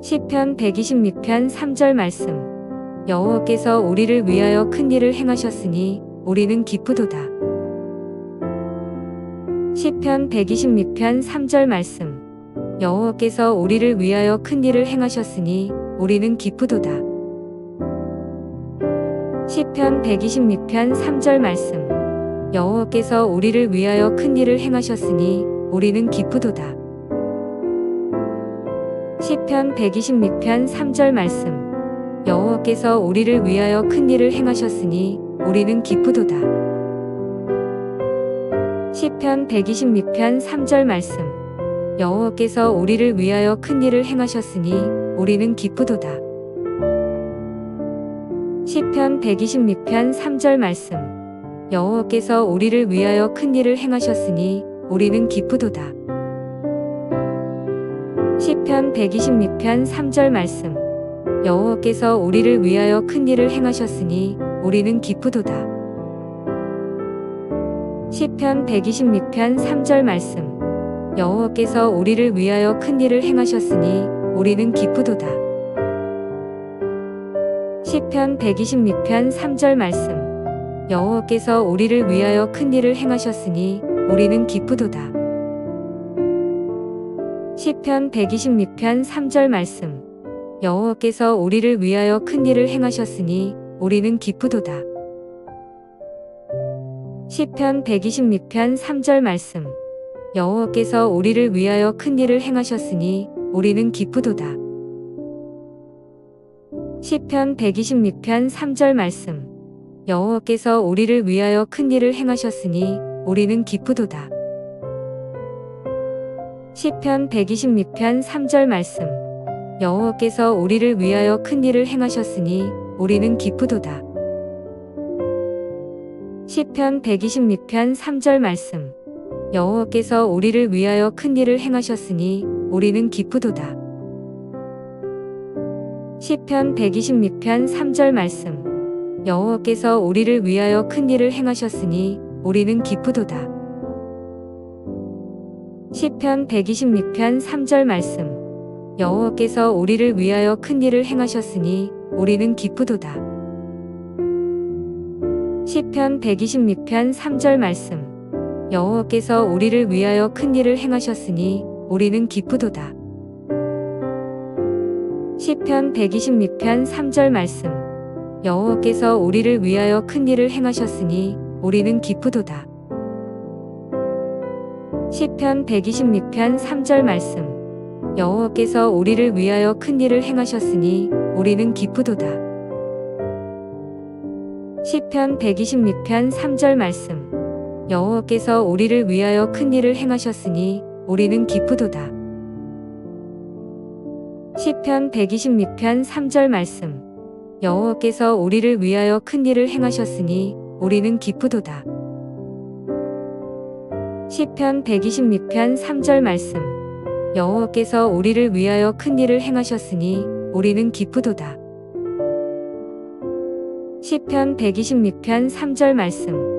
시편 126편 3절 말씀. 여호와께서 우리를 위하여 큰 일을 행하셨으니 우리는 기쁘도다. 시편 126편 3절 말씀. 여호와께서 우리를 위하여 큰 일을 행하셨으니 우리는 기쁘도다. 시편 126편 3절 말씀. 여호와께서 우리를 위하여 큰 일을 행하셨으니 우리는 기쁘도다. 시편 126편 3절 말씀. 여호와께서 우리를 위하여 큰 일을 행하셨으니 우리는 기쁘도다. 시편 126편 3절 말씀. 여호와께서 우리를 위하여 큰 일을 행하셨으니 우리는 기쁘도다. 시편 126편 3절 말씀. 여호와께서 우리를 위하여 큰 일을 행하셨으니 우리는 기쁘도다. 시편 126편 3절 말씀. 여호와께서 우리를 위하여 큰 일을 행하셨으니 우리는 기쁘도다. 시편 126편 3절 말씀. 여호와께서 우리를 위하여 큰 일을 행하셨으니 우리는 기쁘도다. 시편 126편 3절 말씀. 여호와께서 우리를 위하여 큰 일을 행하셨으니 우리는 기쁘도다. 시편 126편 3절 말씀. 여호와께서 우리를 위하여 큰 일을 행하셨으니 우리는 기쁘도다. 시편 126편 3절 말씀. 여호와께서 우리를 위하여 큰 일을 행하셨으니 우리는 기쁘도다. 시편 126편 3절 말씀. 여호와께서 우리를 위하여 큰 일을 행하셨으니 우리는 기쁘도다. 시편 126편 3절 말씀. 여호와께서 우리를 위하여 큰 일을 행하셨으니 우리는 기쁘도다. 시편 126편 3절 말씀. 여호와께서 우리를 위하여 큰 일을 행하셨으니 우리는 기쁘도다. 시편 126편 3절 말씀. 여호와께서 우리를 위하여 큰 일을 행하셨으니 우리는 기쁘도다. 시편 126편 3절 말씀. 여호와께서 우리를 위하여 큰 일을 행하셨으니 우리는 기쁘도다. 시편 126편 3절 말씀. 여호와께서 우리를 위하여 큰 일을 행하셨으니 우리는 기쁘도다. 시편 126편 3절 말씀. 여호와께서 우리를 위하여 큰 일을 행하셨으니 우리는 기쁘도다. 시편 126편 3절 말씀. 여호와께서 우리를 위하여 큰 일을 행하셨으니 우리는 기쁘도다. 시편 126편 3절 말씀. 여호와께서 우리를 위하여 큰 일을 행하셨으니 우리는 기쁘도다. 시편 126편 3절 말씀. 여호와께서 우리를 위하여 큰 일을 행하셨으니 우리는 기쁘도다. 시편 126편 3절 말씀. 여호와께서 우리를 위하여 큰 일을 행하셨으니 우리는 기쁘도다. 시편 126편 3절 말씀.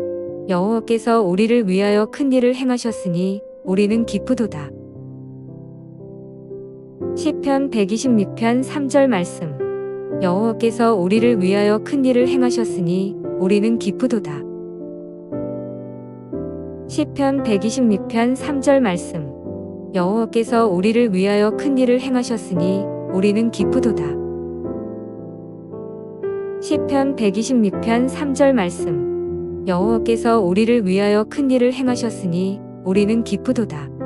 여호와께서 우리를 위하여 큰 일을 행하셨으니 우리는 기쁘도다. 시편 126편 3절 말씀. 여호와께서 우리를 위하여 큰 일을 행하셨으니 우리는 기쁘도다. 시편 126편 3절 말씀. 여호와께서 우리를 위하여 큰 일을 행하셨으니 우리는 기쁘도다. 시편 126편 3절 말씀. 여호와께서 우리를 위하여 큰 일을 행하셨으니 우리는 기쁘도다.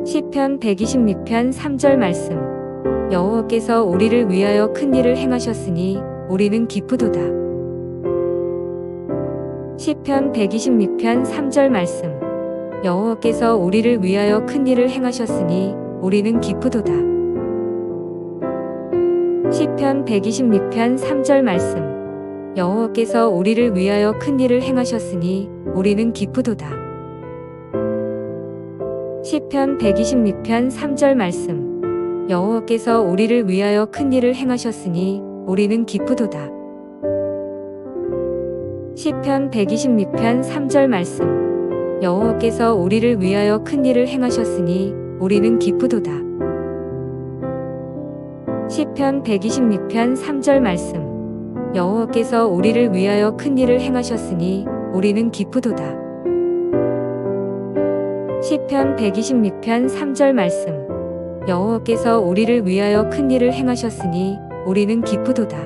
시편 126편 3절 말씀. 여호와께서 우리를 위하여 큰 일을 행하셨으니 우리는 기쁘도다. 시편 126편 3절 말씀. 여호와께서 우리를 위하여 큰 일을 행하셨으니 우리는 기쁘도다. 시편 126편 3절 말씀. 여호와께서 우리를 위하여 큰 일을 행하셨으니 우리는 기쁘도다. 시편 126편 3절 말씀. 여호와께서 우리를 위하여 큰 일을 행하셨으니 우리는 기쁘도다. 시편 126편 3절 말씀. 여호와께서 우리를 위하여 큰 일을 행하셨으니 우리는 기쁘도다. 시편 126편 3절 말씀. 여호와께서 우리를 위하여 큰 일을 행하셨으니 우리는 기쁘도다. 시편 126편 3절 말씀. 여호와께서 우리를 위하여 큰 일을 행하셨으니 우리는 기쁘도다.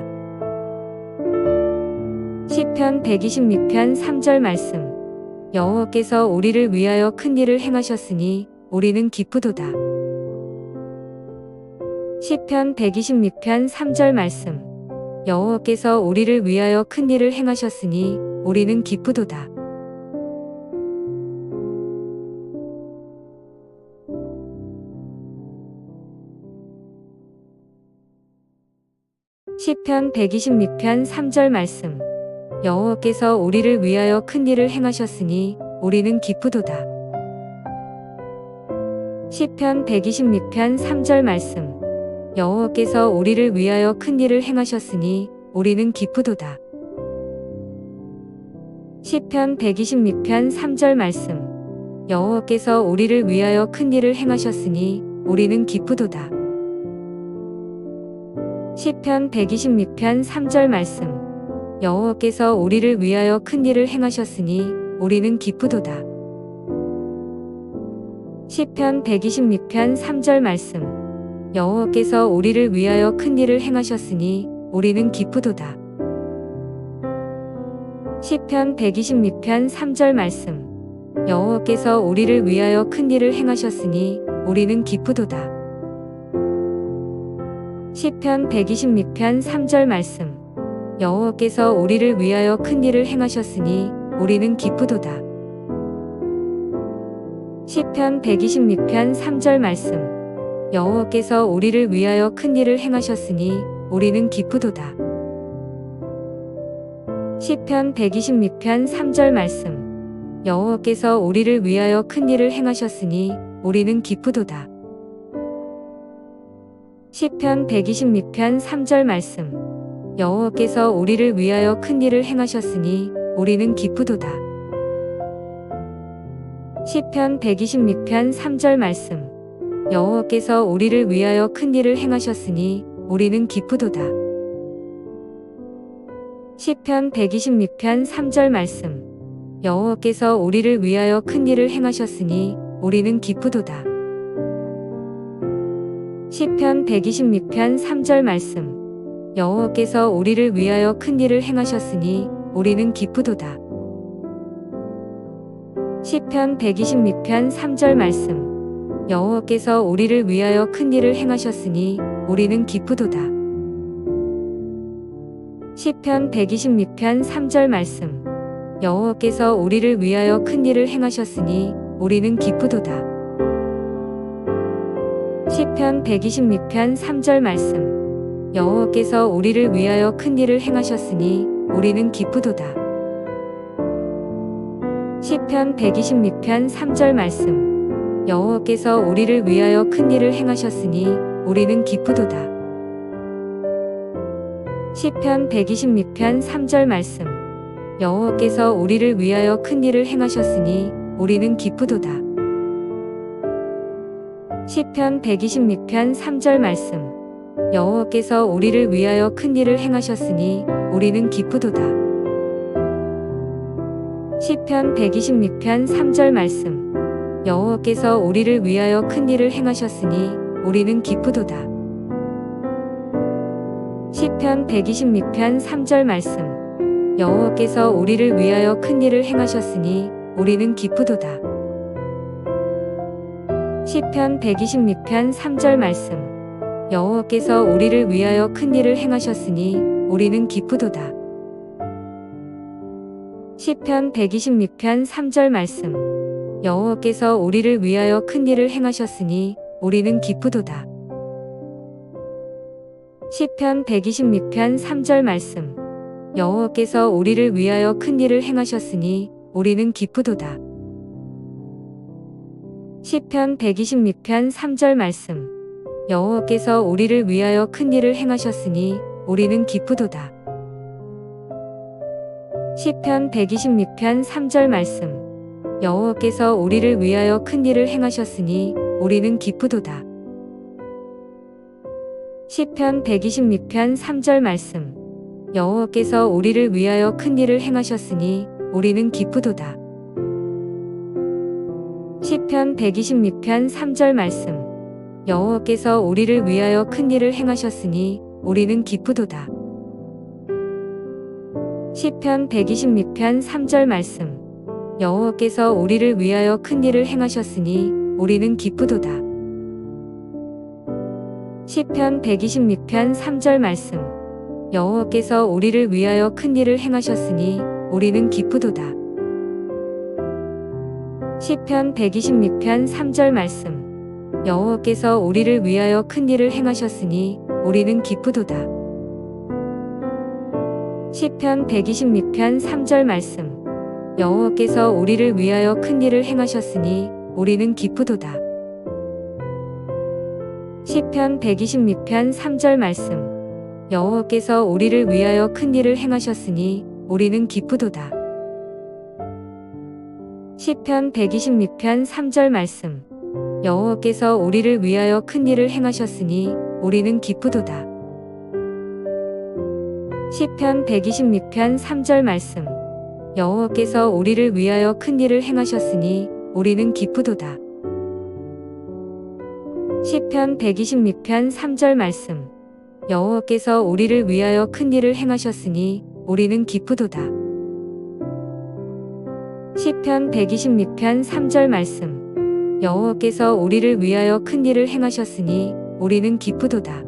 시편 126편 3절 말씀. 여호와께서 우리를 위하여 큰 일을 행하셨으니 우리는 기쁘도다. 시편 126편 3절 말씀. 여호와께서 우리를 위하여 큰 일을 행하셨으니 우리는 기쁘도다. 시편 126편 3절 말씀. 여호와께서 우리를 위하여 큰 일을 행하셨으니 우리는 기쁘도다. 시편 126편 3절 말씀. 여호와께서 우리를 위하여 큰 일을 행하셨으니 우리는 기쁘도다. 시편 126편 3절 말씀. 여호와께서 우리를 위하여 큰 일을 행하셨으니 우리는 기쁘도다. 시편 126편 3절 말씀. 여호와께서 우리를 위하여 큰 일을 행하셨으니 우리는 기쁘도다. 시편 126편 3절 말씀. 여호와께서 우리를 위하여 큰 일을 행하셨으니 우리는 기쁘도다. 시편 126편 3절 말씀. 여호와께서 우리를 위하여 큰 일을 행하셨으니 우리는 기쁘도다. 시편 126편 3절 말씀. 여호와께서 우리를 위하여 큰 일을 행하셨으니 우리는 기쁘도다. 시편 126편 3절 말씀. 여호와께서 우리를 위하여 큰 일을 행하셨으니 우리는 기쁘도다. 시편 126편 3절 말씀. 여호와께서 우리를 위하여 큰 일을 행하셨으니 우리는 기쁘도다. 시편 126편 3절 말씀. 여호와께서 우리를 위하여 큰 일을 행하셨으니 우리는 기쁘도다. 시편 126편 3절 말씀. 여호와께서 우리를 위하여 큰 일을 행하셨으니 우리는 기쁘도다. 시편 126편 3절 말씀. 여호와께서 우리를 위하여 큰 일을 행하셨으니 우리는 기쁘도다. 시편 126편 3절 말씀. 여호와께서 우리를 위하여 큰 일을 행하셨으니 우리는 기쁘도다. 시편 126편 3절 말씀. 여호와께서 우리를 위하여 큰 일을 행하셨으니 우리는 기쁘도다. 시편 126편 3절 말씀. 여호와께서 우리를 위하여 큰 일을 행하셨으니 우리는 기쁘도다. 시편 126편 3절 말씀. 여호와께서 우리를 위하여 큰 일을 행하셨으니 우리는 기쁘도다. 시편 126편 3절 말씀. 여호와께서 우리를 위하여 큰 일을 행하셨으니 우리는 기쁘도다. 시편 126편 3절 말씀. 여호와께서 우리를 위하여 큰 일을 행하셨으니 우리는 기쁘도다. 시편 126편 3절 말씀. 여호와께서 우리를 위하여 큰 일을 행하셨으니 우리는 기쁘도다. 시편 126편 3절 말씀. 여호와께서 우리를 위하여 큰 일을 행하셨으니 우리는 기쁘도다. 시편 126편 3절 말씀. 여호와께서 우리를 위하여 큰 일을 행하셨으니 우리는 기쁘도다. 시편 126편 3절 말씀. 여호와께서 우리를 위하여 큰 일을 행하셨으니 우리는 기쁘도다. 시편 126편 3절 말씀. 여호와께서 우리를 위하여 큰 일을 행하셨으니 우리는 기쁘도다. 시편 126편 3절 말씀. 여호와께서 우리를 위하여 큰 일을 행하셨으니 우리는 기쁘도다. 시편 126편 3절 말씀. 여호와께서 우리를 위하여 큰 일을 행하셨으니 우리는 기쁘도다. 시편 126편 3절 말씀. 여호와께서 우리를 위하여 큰 일을 행하셨으니 우리는 기쁘도다. 시편 126편 3절 말씀. 여호와께서 우리를 위하여 큰 일을 행하셨으니 우리는 기쁘도다. 시편 126편 3절 말씀. 여호와께서 우리를 위하여 큰 일을 행하셨으니 우리는 기쁘도다. 시편 126편 3절 말씀. 여호와께서 우리를 위하여 큰 일을 행하셨으니 우리는 기쁘도다. 시편 126편 3절 말씀. 여호와께서 우리를 위하여 큰 일을 행하셨으니 우리는 기쁘도다. 시편 126편 3절 말씀. 여호와께서 우리를 위하여 큰 일을 행하셨으니 우리는 기쁘도다. 시편 126편 3절 말씀. 여호와께서 우리를 위하여 큰 일을 행하셨으니 우리는 기쁘도다. 시편 126편 3절 말씀. 여호와께서 우리를 위하여 큰 일을 행하셨으니 우리는 기쁘도다. 시편 126편 3절 말씀. 여호와께서 우리를 위하여 큰 일을 행하셨으니 우리는 기쁘도다. 시편 126편 3절 말씀. 여호와께서 우리를 위하여 큰 일을 행하셨으니 우리는 기쁘도다. 시편 126편 3절 말씀. 여호와께서 우리를 위하여 큰 일을 행하셨으니 우리는 기쁘도다. 시편 126편 3절 말씀. 여호와께서 우리를 위하여 큰 일을 행하셨으니 우리는 기쁘도다.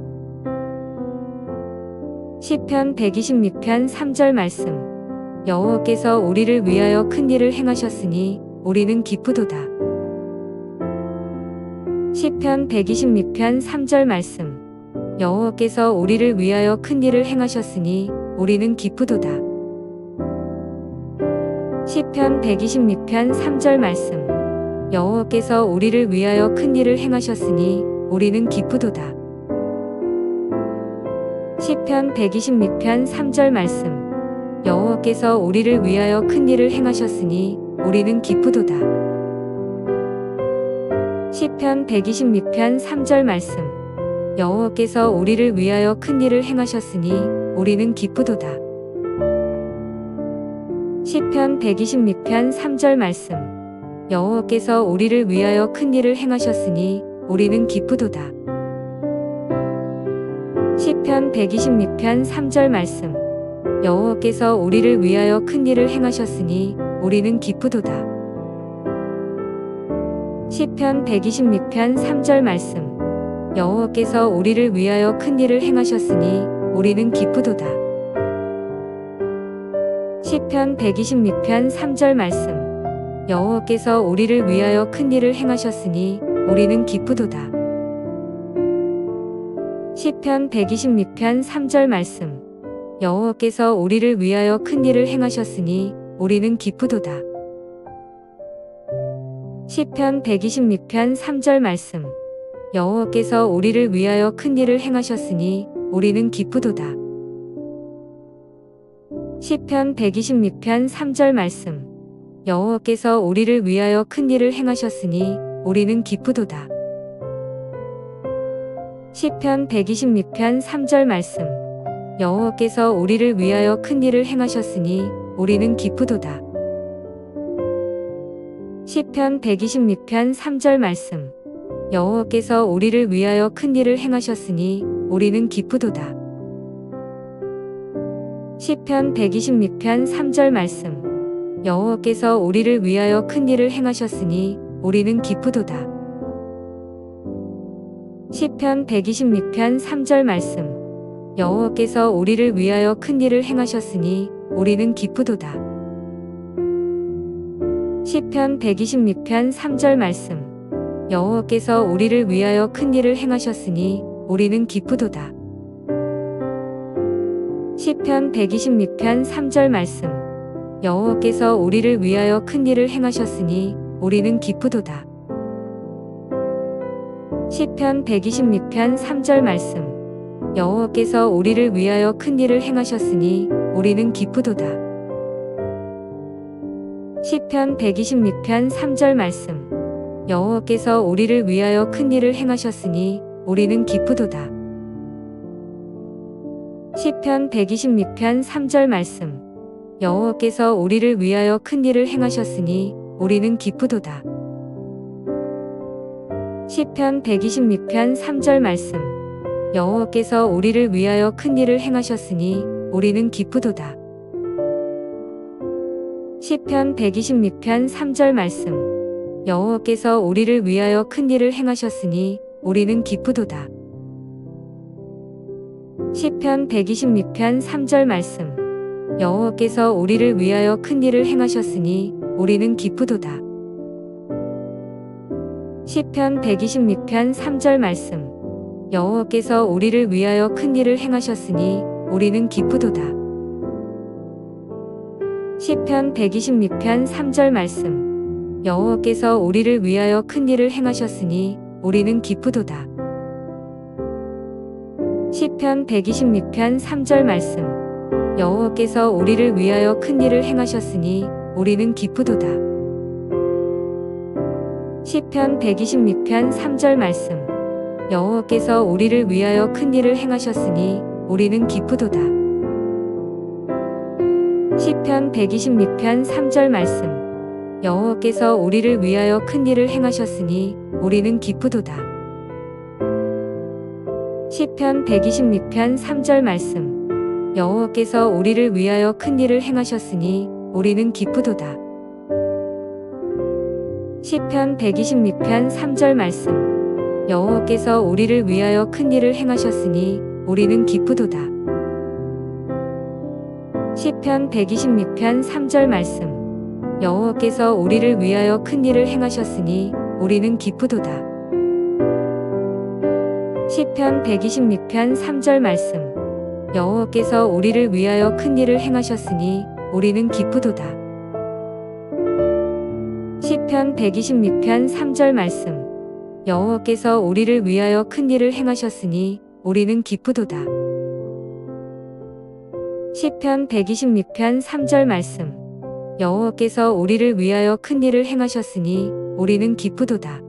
시편 126편 3절 말씀. 여호와께서 우리를 위하여 큰 일을 행하셨으니 우리는 기쁘도다. 시편 126편 3절 말씀. 여호와께서 우리를 위하여 큰 일을 행하셨으니 우리는 기쁘도다. 시편 126편 3절 말씀. 여호와께서 우리를 위하여 큰 일을 행하셨으니 우리는 기쁘도다. 시편 126편 3절 말씀. 여호와께서 우리를 위하여 큰 일을 행하셨으니 우리는 기쁘도다. 시편 126편 3절 말씀. 여호와께서 우리를 위하여 큰 일을 행하셨으니 우리는 기쁘도다. 시편 126편 3절 말씀. 여호와께서 우리를 위하여 큰 일을 행하셨으니 우리는 기쁘도다. 시편 126편 3절 말씀. 여호와께서 우리를 위하여 큰 일을 행하셨으니 우리는 기쁘도다. 시편 126편 3절 말씀. 여호와께서 우리를 위하여 큰 일을 행하셨으니 우리는 기쁘도다. 시편 126편 3절 말씀. 여호와께서 우리를 위하여 큰 일을 행하셨으니 우리는 기쁘도다. 시편 126편 3절 말씀. 여호와께서 우리를 위하여 큰 일을 행하셨으니 우리는 기쁘도다. 시편 126편 3절 말씀. 여호와께서 우리를 위하여 큰 일을 행하셨으니 우리는 기쁘도다. 시편 126편 3절 말씀. 여호와께서 우리를 위하여 큰 일을 행하셨으니 우리는 기쁘도다. 시편 126편 3절 말씀. 여호와께서 우리를 위하여 큰 일을 행하셨으니 우리는 기쁘도다. 시편 126편 3절 말씀. 여호와께서 우리를 위하여 큰 일을 행하셨으니 우리는 기쁘도다. 시편 126편 3절 말씀. 여호와께서 우리를 위하여 큰 일을 행하셨으니 우리는 기쁘도다. 시편 126편 3절 말씀. 여호와께서 우리를 위하여 큰 일을 행하셨으니 우리는 기쁘도다. 시편 126편 3절 말씀. 여호와께서 우리를 위하여 큰 일을 행하셨으니 우리는 기쁘도다. 시편 126편 3절 말씀. 여호와께서 우리를 위하여 큰 일을 행하셨으니 우리는 기쁘도다. 시편 126편 3절 말씀. 여호와께서 우리를 위하여 큰 일을 행하셨으니 우리는 기쁘도다. 시편 126편 3절 말씀. 여호와께서 우리를 위하여 큰 일을 행하셨으니 우리는 기쁘도다. 시편 126편 3절 말씀. 여호와께서 우리를 위하여 큰 일을 행하셨으니 우리는 기쁘도다. 시편 126편 3절 말씀. 여호와께서 우리를 위하여 큰 일을 행하셨으니 우리는 기쁘도다. 시편 126편 3절 말씀. 여호와께서 우리를 위하여 큰 일을 행하셨으니 우리는 기쁘도다. 시편 126편 3절 말씀. 여호와께서 우리를 위하여 큰 일을 행하셨으니 우리는 기쁘도다. 시편 126편 3절 말씀. 여호와께서 우리를 위하여 큰 일을 행하셨으니 우리는 기쁘도다. 시편 126편 3절 말씀. 여호와께서 우리를 위하여 큰 일을 행하셨으니 우리는 기쁘도다. 시편 126편 3절 말씀. 여호와께서 우리를 위하여 큰 일을 행하셨으니 우리는 기쁘도다. 시편 126편 3절 말씀. 여호와께서 우리를 위하여 큰 일을 행하셨으니 우리는 기쁘도다. 시편 126편 3절 말씀. 여호와께서 우리를 위하여 큰 일을 행하셨으니 우리는 기쁘도다. 시편 126편 3절 말씀. 여호와께서 우리를 위하여 큰 일을 행하셨으니 우리는 기쁘도다. 시편 126편 3절 말씀. 여호와께서 우리를 위하여 큰 일을 행하셨으니 우리는 기쁘도다. 시편 126편 3절 말씀. 여호와께서 우리를 위하여 큰 일을 행하셨으니 우리는 기쁘도다. 시편 126편 3절 말씀. 여호와께서 우리를 위하여 큰 일을 행하셨으니 우리는 기쁘도다. 시편 126편 3절 말씀. 여호와께서 우리를 위하여 큰 일을 행하셨으니 우리는 기쁘도다. 시편 126편 3절 말씀. 여호와께서 우리를 위하여 큰 일을 행하셨으니 우리는 기쁘도다.